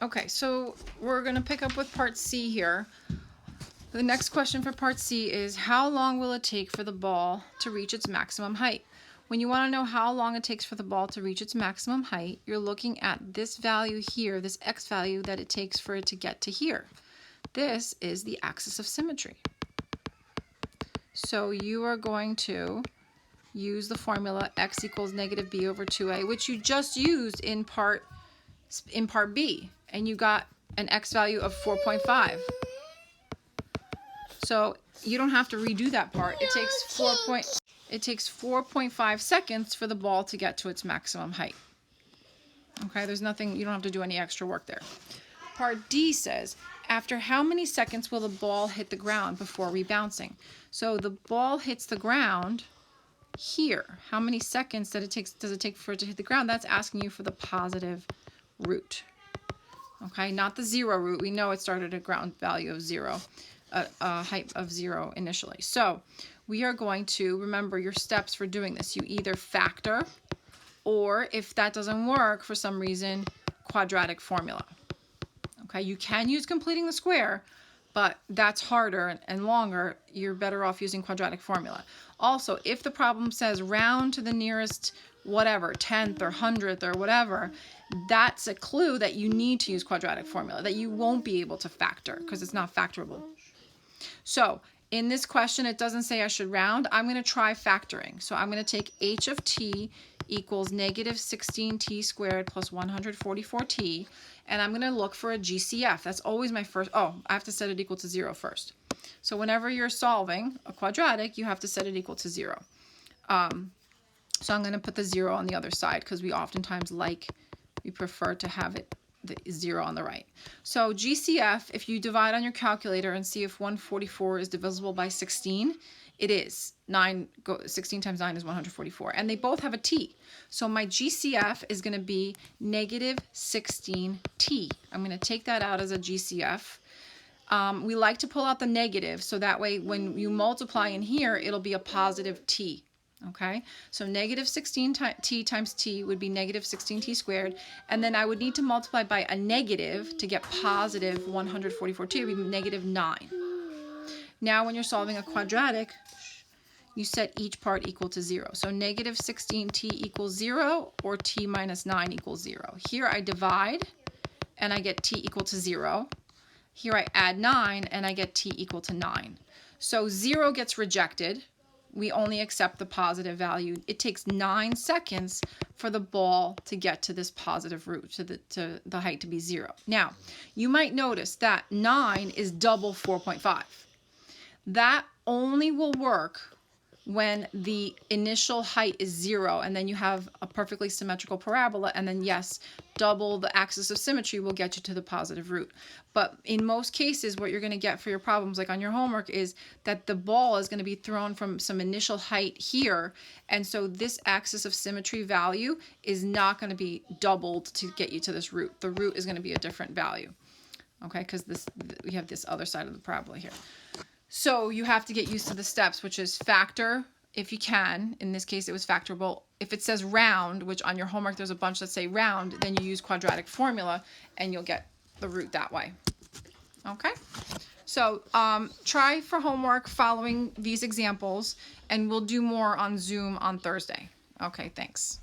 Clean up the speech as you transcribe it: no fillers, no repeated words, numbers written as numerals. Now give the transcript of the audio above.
Okay, so we're going to pick up with part C here. The next question for part C is, how long will it take for the ball to reach its maximum height? When you want to know how long it takes for the ball to reach its maximum height, you're looking at this value here, this x value that it takes for it to get to here. This is the axis of symmetry. So you are going to use the formula x equals negative b over 2a, which you just used in part B, and you got an x value of 4.5. So you don't have to redo that part. It takes 4.5 seconds for the ball to get to its maximum height. Okay, there's nothing, you don't have to do any extra work there. Part D says, after how many seconds will the ball hit the ground before rebouncing? So the ball hits the ground here. How many seconds does it take for it to hit the ground? That's asking you for the positive root. Okay, not the zero root. We know it started at ground value of 0, a height of 0 initially. So we are going to remember your steps for doing this. You either factor, or if that doesn't work for some reason, quadratic formula. Okay, you can use completing the square, but that's harder and longer. You're better off using quadratic formula. Also, if the problem says round to the nearest whatever, 10th or 100th or whatever, that's a clue that you need to use quadratic formula, that you won't be able to factor because it's not factorable. So in this question, it doesn't say I should round. I'm going to try factoring. So I'm going to take h of t equals negative 16t squared plus 144t, and I'm going to look for a GCF. That's always my first. Oh, I have to set it equal to 0 first. So whenever you're solving a quadratic, you have to set it equal to 0. So I'm going to put the 0 on the other side because we oftentimes we prefer to have it the 0 on the right. So GCF, if you divide on your calculator and see if 144 is divisible by 16, it is. 16 times 9 is 144. And they both have a t. So my GCF is going to be negative 16t. I'm going to take that out as a GCF. We like to pull out the negative, so that way when you multiply in here, it'll be a positive t. Okay, so negative 16t times t would be negative 16t squared, and then I would need to multiply by a negative to get positive 144t. It would be negative 9. Now when you're solving a quadratic, you set each part equal to 0. So negative 16t equals 0, or t minus 9 equals 0. Here I divide, and I get t equal to 0. Here I add 9, and I get t equal to 9. So 0 gets rejected. We only accept the positive value. It takes 9 seconds for the ball to get to this positive root, to the height to be 0. Now, you might notice that 9 is double 4.5. That only will work when the initial height is 0, and then you have a perfectly symmetrical parabola, and then yes, double the axis of symmetry will get you to the positive root. But in most cases, what you're going to get for your problems, like on your homework, is that the ball is going to be thrown from some initial height here, and so this axis of symmetry value is not going to be doubled to get you to this root. The root is going to be a different value, okay, because we have this other side of the parabola here. So you have to get used to the steps, which is factor if you can. In this case, it was factorable. If it says round, which on your homework there's a bunch that say round, then you use quadratic formula and you'll get the root that way. Okay? So try for homework following these examples, and we'll do more on Zoom on Thursday. Okay, thanks.